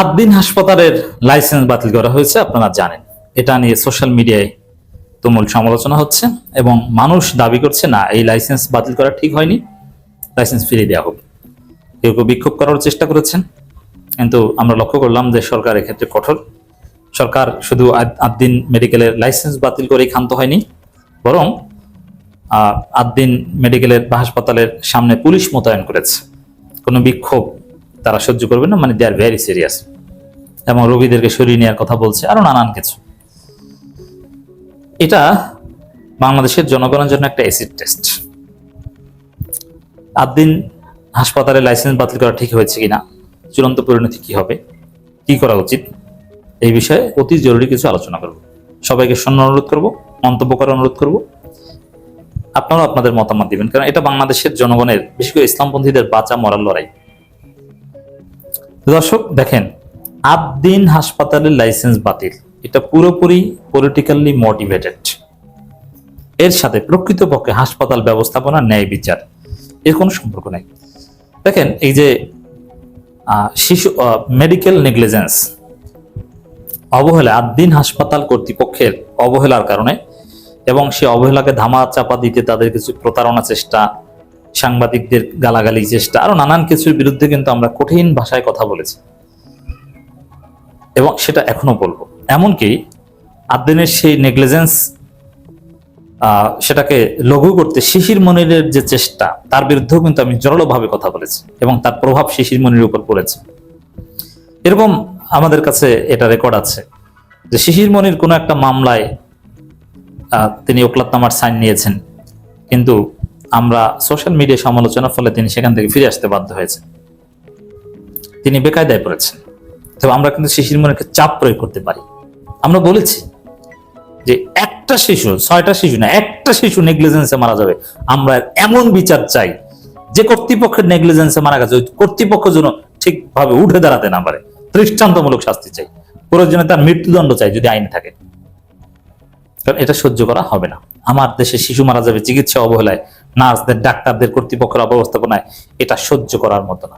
আদ্দিন হাসপাতালের লাইসেন্স বাতিল করা হয়েছে, আপনারা জানেন। এটা নিয়ে সোশ্যাল মিডিয়ায় তুমুল সমালোচনা হচ্ছে এবং মানুষ দাবি করছে না, এই লাইসেন্স বাতিল করা ঠিক হয়নি, লাইসেন্স ফিরিয়ে দেওয়া হোক। কেউ কেউ বিক্ষোভ করার চেষ্টা করেছেন, কিন্তু আমরা লক্ষ্য করলাম যে সরকার এক্ষেত্রে কঠোর। সরকার শুধু আদ্দিন মেডিকেলের লাইসেন্স বাতিল করেই ক্ষান্ত হয়নি, বরং আদ্দিন মেডিকেলের বা হাসপাতালের সামনে পুলিশ মোতায়েন করেছে। কোনো বিক্ষোভ তারা সহ্য করবে না, মানে দে আর ভেরি সিরিয়াস, এবং রোগীদেরকে সরিয়ে নেওয়ার কথা বলছে, আরো নানান কিছু। এটা বাংলাদেশের জনগণের জন্য একটা অ্যাসিড টেস্ট। আদ্দিন হাসপাতালের লাইসেন্স বাতিল করা ঠিক হয়েছে কিনা, চূড়ান্ত পরিণতি কি হবে, কি করা উচিত, এই বিষয়ে অতি জরুরি কিছু আলোচনা করব। সবাইকে সম্মান অনুরোধ করব, মন্তব্য করার অনুরোধ করব। আপনারাও আপনাদের মতামত দিবেন, কারণ এটা বাংলাদেশের জনগণের, বিশেষ করে ইসলামপন্থীদের বাঁচা মরার লড়াই। দর্শক দেখেন, আদ্দিন হাসপাতালের লাইসেন্স বাতিল এটা পুরোপুরি পলিটিক্যালি মোটিভেটেড। এর সাথে প্রকৃতপক্ষে হাসপাতাল ব্যবস্থাপনা, ন্যায় বিচার এর কোনো সম্পর্ক নেই। দেখেন, এই যে শিশু মেডিকেল নেগলিজেন্স, অবহেলা, আদ্দিন হাসপাতাল কর্তৃপক্ষের অবহেলার কারণে, এবং সে অবহেলাকে ধামা চাপা দিতে তাদের কিছু প্রতারণা চেষ্টা, সাংবাদিকদের গালাগালি চেষ্টা, আরো নানান কিছুর বিরুদ্ধে কিন্তু আমরা কঠিন ভাষায় কথা বলেছি, এবং সেটা এখনো বলবো। এমনকি আদ্দিনের সেই নেগলিজেন্স, সেটাকে লঘু করতে শিশির মনিরের যে চেষ্টা, তার বিরুদ্ধেও কিন্তু আমি জোরালোভাবে কথা বলেছি, এবং তার প্রভাব শিশির মনিরের উপর পড়েছে। এরকম আমাদের কাছে এটা রেকর্ড আছে যে শিশির মনির কোনো একটা মামলায় তিনি ওকলাতনামার সাইন নিয়েছেন, কিন্তু আমরা সোশ্যাল মিডিয়া সমালোচনার ফলে তিনি সেখান থেকে ফিরে আসতে বাধ্য হয়েছেন, তিনি বেকায়দায় পড়েছেন। তবে আমরা কিন্তু শিশির মনিরকে চাপ প্রয়োগ করতে পারি। আমরা বলেছি যে একটা শিশু, 6টা শিশু না, একটা শিশু নেগলিজেন্সে মারা যাবে, আমরা এমন বিচার চাই যে কর্তৃপক্ষের নেগলিজেন্সে মারা গেছে, ওই কর্তৃপক্ষ যেন ঠিকভাবে উঠে দাঁড়াতে না পারে, দৃষ্টান্তমূলক শাস্তি চাই, প্রয়োজনে তার মৃত্যুদণ্ড চাই যদি আইন থাকে। কারণ এটা সহ্য করা হবে না। আমার দেশে শিশু মারা যাবে চিকিৎসা অবহেলায়, নার্সদের, ডাক্তারদের, কর্তৃপক্ষের অব্যবস্থাপনায়, এটা সহ্য করার মতো না।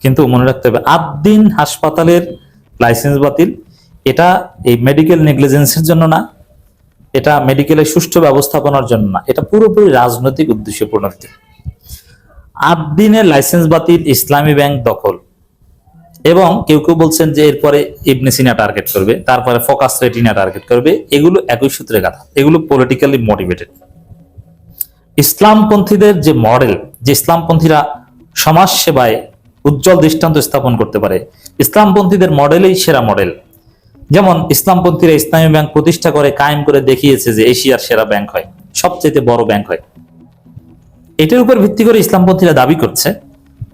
কিন্তু মনে রাখতে হবে, আদ্দিন হাসপাতালের লাইসেন্স বাতিল এটা এই মেডিকেল নেগলিজেন্সের জন্য না, এটা মেডিকেলের সুষ্ঠু ব্যবস্থাপনার জন্য না, এটা পুরোপুরি রাজনৈতিক উদ্দেশ্যে প্রণোদিত। আদ্দিনের লাইসেন্স বাতিল, ইসলামী ব্যাংক দখল, এবং কেউ কেউ বলছেন যে এরপরে ইবনে সিনা টার্গেট করবে, তারপরে ফোকাস রেটিনা টার্গেট করবে, এগুলো একই সূত্রে গাঁথা, এগুলো পলিটিক্যালি মোটিভেটেড। ইসলামপন্থীদের যে মডেল, যে ইসলামপন্থীরা সমাজ সেবায় উজ্জ্বল দৃষ্টান্ত স্থাপন করতে পারে, ইসলামপন্থীদের মডেলেই সেরা মডেল। যেমন ইসলামপন্থীরা ইসলামী ব্যাংক প্রতিষ্ঠা করে, কায়েম করে দেখিয়েছে যে এশিয়ার সেরা ব্যাংক হয়, সবচেয়ে বড় ব্যাংক হয়। এটার উপর ভিত্তি করে ইসলামপন্থীরা দাবি করছে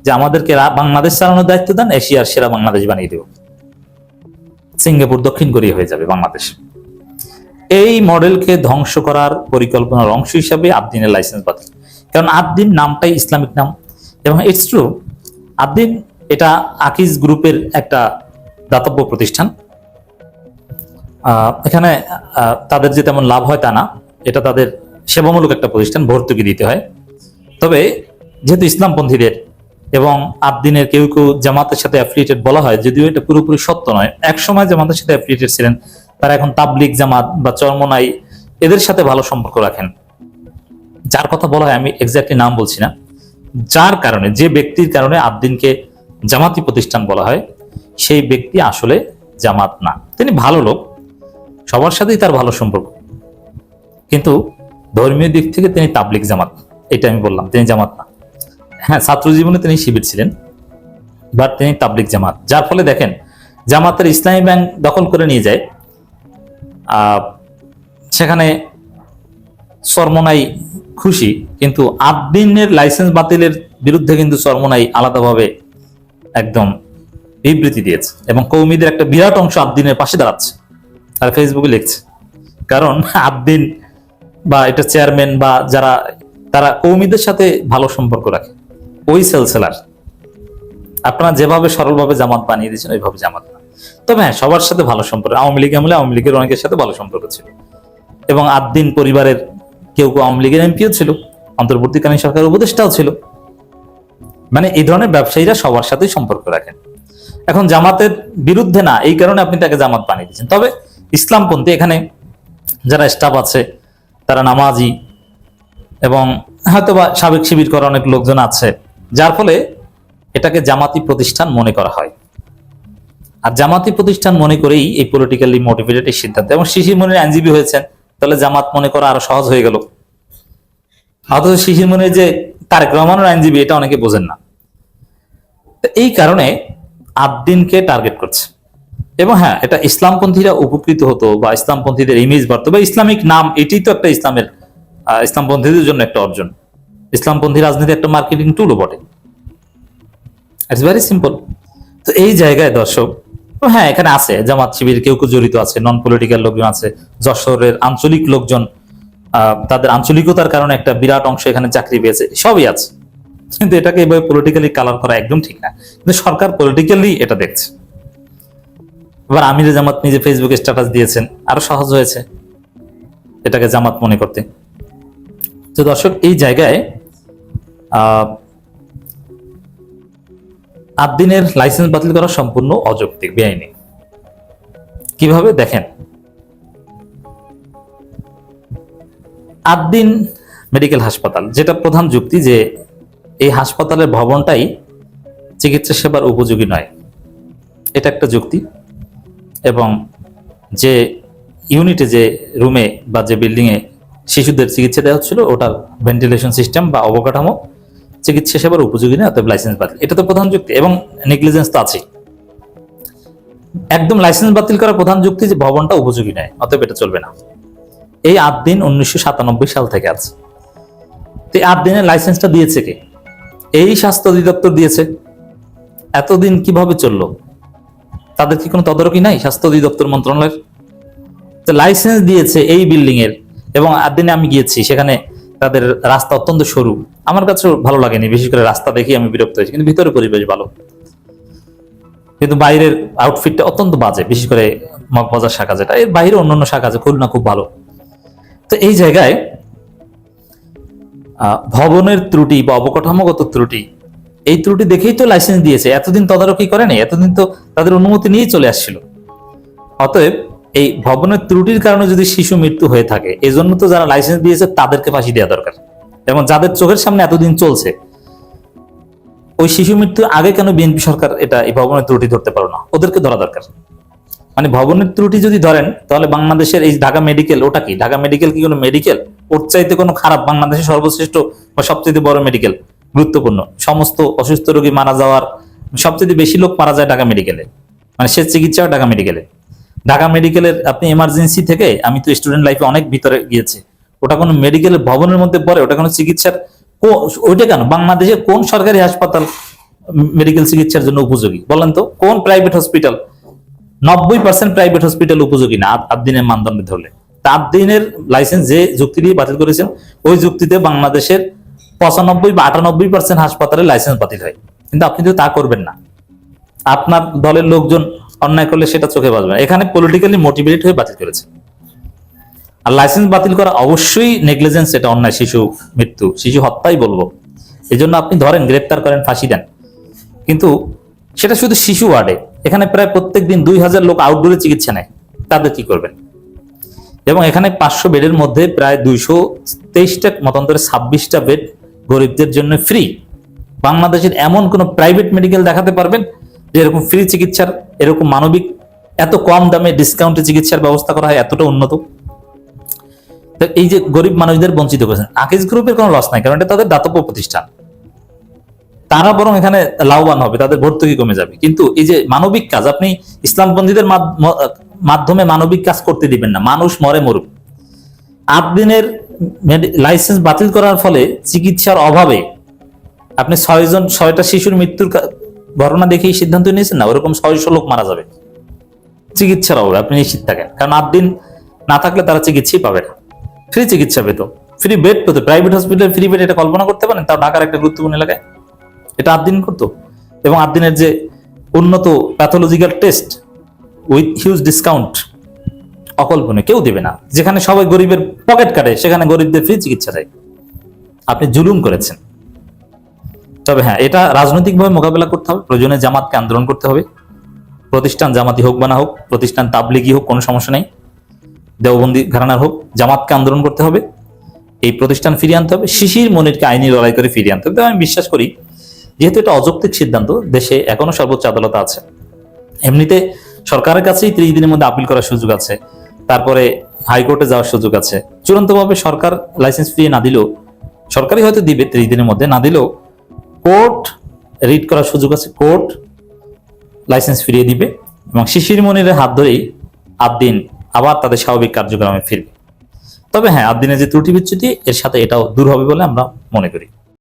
যে আমাদেরকে বাংলাদেশ চালানোর দায়িত্ব দেন, এশিয়ার সেরা বাংলাদেশ বানিয়ে দেব, সিঙ্গাপুর, দক্ষিণ কোরিয়া হয়ে যাবে বাংলাদেশ। এই মডেলকে ধ্বংস করার পরিকল্পনার অংশ হিসাবে আদ্দিনের লাইসেন্স বাতিল। কারণ আদ্দিন নামটাই ইসলামিক নাম, এবং ইটস ট্রু, আদ্দিন এটা আকিজ গ্রুপের একটা দাতব্য প্রতিষ্ঠান। এখানে তাদের যে তেমন লাভ হয় তা না, এটা তাদের সেবামূলক একটা প্রতিষ্ঠান, ভর্তুকি দিতে হয়। তবে যেহেতু ইসলামপন্থীদের এবং আদ্দিনের কেউ কেউ জামাতের সাথে অ্যাফিলিয়েটেড বলা হয়, যদিও এটা পুরোপুরি সত্য নয়। একসময় জামাতের সাথে অ্যাফিলিয়েটেড ছিলেন, তারা এখন তাবলিগ জামাত বা চরমনাই এদের সাথে ভালো সম্পর্ক রাখেন। যার কথা বলা হয়, আমি এক্স্যাক্টলি নাম বলছি না, যার কারণে, যে ব্যক্তির কারণে আদ্দিনকে জামাতি প্রতিষ্ঠান বলা হয়, সেই ব্যক্তি আসলে জামাত না। তিনি ভালো লোক, সবার সাথেই তার ভালো সম্পর্ক, কিন্তু ধর্মীয় দিক থেকে তিনি তাবলিগ জামাত, এটা আমি বললাম, তিনি জামাত না। হ্যাঁ, ছাত্র জীবনে তিনি শিবির ছিলেন, বাট তিনি তাবলিগ জামাত। যার ফলে দেখেন, জামাতের ইসলামী ব্যাংক দখল করে নিয়ে যায়, সেখানে চরমনাই খুশি, কিন্তু আদ্দিনের লাইসেন্স বাতিলের বিরুদ্ধে কিন্তু চরমনাই আলাদাভাবে একদম বিবৃতি দিয়েছে, এবং কৌমিদের একটা বিরাট অংশ আদ্দিনের পাশে দাঁড়াচ্ছে আর ফেসবুকে লিখছে। কারণ আদ্দিন বা এটা চেয়ারম্যান বা যারা, তারা কৌমিদের সাথে ভালো সম্পর্ক রাখে, ওই সেলসেলার। আপনারা যেভাবে সরলভাবে জামাত বানিয়ে দিয়েছেন, ওইভাবে জামাত না। তবে হ্যাঁ, সবার সাথে ভালো সম্পর্ক, আওয়ামী লীগ আমলে আওয়ামী লীগের অনেকের সাথে ভালো সম্পর্ক ছিল, এবং আদ্দিন পরিবারের কেউ কেউ আওয়ামী লীগের এমপিও ছিল, অন্তর্বর্তীকালীন সরকারের উপদেষ্টাও ছিল। মানে এই ধরনের ব্যবসায়ীরা সবার সাথেই সম্পর্ক রাখেন। এখন জামাতের বিরুদ্ধে না, এই কারণে আপনি তাকে জামাত বানিয়ে দিচ্ছেন। তবে ইসলামপন্থী এখানে যারা স্টাফ আছে তারা নামাজি এবং হয়তোবা সাবেক শিবির করা অনেক লোকজন আছে, যার ফলে এটাকে জামাতি প্রতিষ্ঠান মনে করা হয়। আর জামাতি প্রতিষ্ঠান মনে করেই এই পলিটিক্যালি মোটিভেটেড এই সিদ্ধান্ত। এবং শিশির মনির আইনজীবী হয়েছেন, তাহলে জামাত মনে করা আরো সহজ হয়ে গেল। অথচ শিশির মনির যে তারেক রহমানের আইনজীবী, এটা অনেকে বোঝেন না। এই কারণে আদ-দ্বীনকে টার্গেট করছে। এবং হ্যাঁ, এটা ইসলামপন্থীরা উপকৃত হতো বা ইসলামপন্থীদের ইমেজ বাড়তো বা ইসলামিক নাম, এটাই তো একটা ইসলামের ইসলামপন্থীদের জন্য একটা অর্জন। ইসলামপন্থী রাজনীতি একটা মার্কেটিং টুলও বটে। It's very simple. তো এই জায়গায় দর্শক, হ্যাঁ এখানে আছে জামাত শিবির কেউ কেউ জড়িত আছে, নন পলিটিক্যাল লোকজন আছে, যশোরের আঞ্চলিক লোকজন তাদের আঞ্চলিকতার কারণে একটা বিরাট অংশ এখানে চাকরি পেয়েছে, সবই আছে। কিন্তু এটাকে এভাবে পলিটিক্যালি কালার করা একদম ঠিক না। কিন্তু সরকার পলিটিক্যালি এটা দেখছে। এবার আমির জামাত নিজে ফেসবুকে স্ট্যাটাস দিয়েছেন, আরো সহজ হয়েছে এটাকে জামাত মনে করতে। তো দর্শক, এই জায়গায় আদ-দ্বীনের লাইসেন্স বাতিল করা সম্পূর্ণ অযৌক্তিক, বেআইনি। কিভাবে দেখেন, আদ-দ্বীন মেডিকেল হাসপাতাল, যেটা প্রধান যুক্তি যে এই হাসপাতালের ভবনটাই চিকিৎসা সেবার উপযোগী নয়, এটা একটা যুক্তি। এবং যে ইউনিটে, যে রুমে বা যে বিল্ডিং এ শিশুদের চিকিৎসা দেওয়া হচ্ছিল, ওটার ভেন্টিলেশন সিস্টেম বা অবকাঠামো চিকিৎসা সেবার উপযোগী না, অতএব লাইসেন্স বাতিল। এটা তো প্রধান যুক্তি। এবং নেগলিজেন্স তো আছে। একদম লাইসেন্স বাতিল করার প্রধান যুক্তি যে ভবনটা উপযোগী নয়, অতএব এটা চলবে না। এই আদ-দ্বীন 1997 সাল থেকে আছে। তো আদ-দ্বীনের লাইসেন্সটা দিয়েছে কে? এই স্বাস্থ্য অধিদপ্তর দিয়েছে। এতদিন কিভাবে চললো? তাদের কি কোনো তদারকি নাই স্বাস্থ্য অধিদপ্তর মন্ত্রণালয়ের? তো লাইসেন্স দিয়েছে এই বিল্ডিং এর। এবং আদ-দ্বীনে আমি গিয়েছি, সেখানে তাদের রাস্তা অত্যন্ত সরু, আমার কাছে ভালো লাগেনি, বিশেষ করে রাস্তা দেখি আমি বিরক্ত হয়েছি। কিন্তু ভিতরে পরিবেশ ভালো, কিন্তু বাইরের আউটফিটটা অত্যন্ত বাজে, বিশেষ করে মগবাজার শাখা, যেটা এর বাইরে অন্যান্য শাখা আছে খুলনা খুব ভালো। তো এই জায়গায় ভবনের ত্রুটি বা অবকাঠামোগত ত্রুটি, এই ত্রুটি দেখেই তো লাইসেন্স দিয়েছে। এতদিন তদারকি করেনি, এতদিন তো তাদের অনুমতি নিয়েই চলে আসছিল। অতএব এই ভবনের ত্রুটির কারণে যদি শিশু মৃত্যু হয়ে থাকে, এজন্য তো যারা লাইসেন্স দিয়েছে তাদেরকে ফাঁসি দেওয়া দরকার। এবং যাদের চোখের সামনে এতদিন চলছে, ওই শিশু মৃত্যুর আগে কেন বিএনপি সরকার এটা এই ভবনের ত্রুটি ধরতে পারো না? ওদেরকে ধরা দরকার। মানে ভবনের ত্রুটি যদি ধরেন, তাহলে বাংলাদেশের এই ঢাকা মেডিকেল, ওটা কি ঢাকা মেডিকেল কি কোনো মেডিকেল? ওর চাইতে কোনো খারাপ, বাংলাদেশের সর্বশ্রেষ্ঠ বা সবচেয়ে বড় মেডিকেল, গুরুত্বপূর্ণ, সমস্ত অসুস্থ রোগী মারা যাওয়ার সবচেয়ে বেশি লোক মারা যায় ঢাকা মেডিকেলে, মানে সে চিকিৎসা ঢাকা মেডিকেলে। ঢাকা মেডিকেলের আপনি এমার্জেন্সি থেকে, আমি তো স্টুডেন্ট লাইফে অনেক ভিতরে গিয়েছি, ওটা কোনো মেডিকেলের ভবনের মধ্যে পড়ে? ওটা কোনো চিকিৎসার, ওইটা কেন বাংলাদেশের কোন সরকারি হাসপাতাল মেডিকেল চিকিৎসার জন্য উপযোগী বলেন তো? কোন প্রাইভেট হসপিটাল? 90% প্রাইভেট হসপিটাল উপযোগী না আদ-দ্বীনের মানদণ্ডে ধরলে। আদ-দ্বীনের লাইসেন্স যে যুক্তি দিয়ে বাতিল করেছেন, ওই যুক্তিতে বাংলাদেশের 95 বা 98% হাসপাতালের লাইসেন্স বাতিল হয়। কিন্তু আপনি তো তা করবেন না। আপনার দলের লোকজন অন্যায় করলে সেটা চোখে বাজবে না। এখানে পলিটিক্যালি মোটিভেটেড হয়ে বাতিল করেছে। আর লাইসেন্স বাতিল করা অবশ্যই নেগলিজেন্স, এটা অন্যায়, শিশু মৃত্যু, শিশু হত্যাই বলবো। এই জন্য আপনি ধরেন, গ্রেপ্তার করেন, ফাঁসি দেন। কিন্তু সেটা শুধু শিশু ওয়ার্ডে, এখানে প্রায় প্রত্যেক দিন 2000 লোক আউটডোরে চিকিৎসা নেয়, তাদের কি করবেন? এবং এখানে 500 বেডের মধ্যে প্রায় 223টা মতান্তরে 26টা বেড গরিবদের জন্য ফ্রি। বাংলাদেশের এমন কোন প্রাইভেট মেডিকেল দেখাতে পারবেন যে এরকম ফ্রি চিকিৎসার, এরকম মানবিক, এত কম দামে ডিসকাউন্টে চিকিৎসার ব্যবস্থা করা হয়, এতটা উন্নত? এই যে গরিব মানুষদের বঞ্চিত করেছেন। আকিজ গ্রুপের কোনো লস নাই, কারণ এটা তাদের দাতব্য প্রতিষ্ঠান, তারা বরং এখানে লাভবান হবে, তাদের ভর্তুকি কমে যাবে। কিন্তু এই যে মানবিক কাজ, আপনি ইসলামপন্থীদের মাধ্যমে মানবিক কাজ করতে দিবেন না, মানুষ মরে মরুক। আদ-দ্বীনের লাইসেন্স বাতিল করার ফলে চিকিৎসার অভাবে আপনি 6টা শিশুর মৃত্যুর ঘটনা দেখেই সিদ্ধান্ত নিয়েছেন না? ওরকম 600 লোক মারা যাবে চিকিৎসার অভাবে, আপনি নিশ্চিত থাকেন। কারণ আদ-দ্বীন না থাকলে তারা চিকিৎসাই পাবে না। ফ্রি চিকিৎসা পেত, ফ্রি বেড পেত, প্রাইভেট হসপিটাল ফ্রি বেড, এটা কল্পনা করতে পারেন? তাও ঢাকার একটা গুরুত্বপূর্ণ এলাকায় এটা আদ-দ্বীন করতো। এবং আদ-দ্বীনের যে উন্নত pathological test with huge discount, অকল্পনীয়, কেউ দিবে না। যেখানে সবাই গরিবের পকেট কাটে, সেখানে গরিবদের ফ্রি চিকিৎসা দেয়। আপনি জুলুম করেছেন। তবে হ্যাঁ, এটা রাজনৈতিকভাবে মোকাবেলা করতে হবে, প্রয়োজনে জামাতকে আন্দোলন করতে হবে। প্রতিষ্ঠান জামাতি হোক বা না হোক, প্রতিষ্ঠান তাবলিগি হোক, কোনো সমস্যা নেই, দেওবন্দি ঘরানার হোক, জামাতকে আন্দোলন করতে হবে, এই প্রতিষ্ঠান ফিরিয়ে আনতে হবে, শিশির মনিরকে আইনি লড়াই করে ফিরিয়ে আনতে হবে। তবে আমি বিশ্বাস করি যেহেতু এটা অযৌক্তিক সিদ্ধান্ত, দেশে এখনো সর্বোচ্চ আদালত আছে, এমনিতে সরকারের কাছেই 30 দিনের মধ্যে আপিল করার সুযোগ আছে, তারপরে হাইকোর্টে যাওয়ার সুযোগ আছে। চূড়ান্তভাবে সরকার লাইসেন্স ফিরিয়ে না দিলেও, সরকারই হয়তো দিবে 30 দিনের মধ্যে, না দিলেও কোর্ট রিট করার সুযোগ আছে, কোর্ট লাইসেন্স ফিরিয়ে দিবে এবং শিশির মনিরের হাত ধরেই আদ্দিন আবার তাদের স্বাভাবিক কার্যক্রমে ফিরবে। তবে হ্যাঁ, আদ্দিনের যে ত্রুটি বিচ্যুতি, এর সাথে এটাও দূর হবে বলে আমরা মনে করি।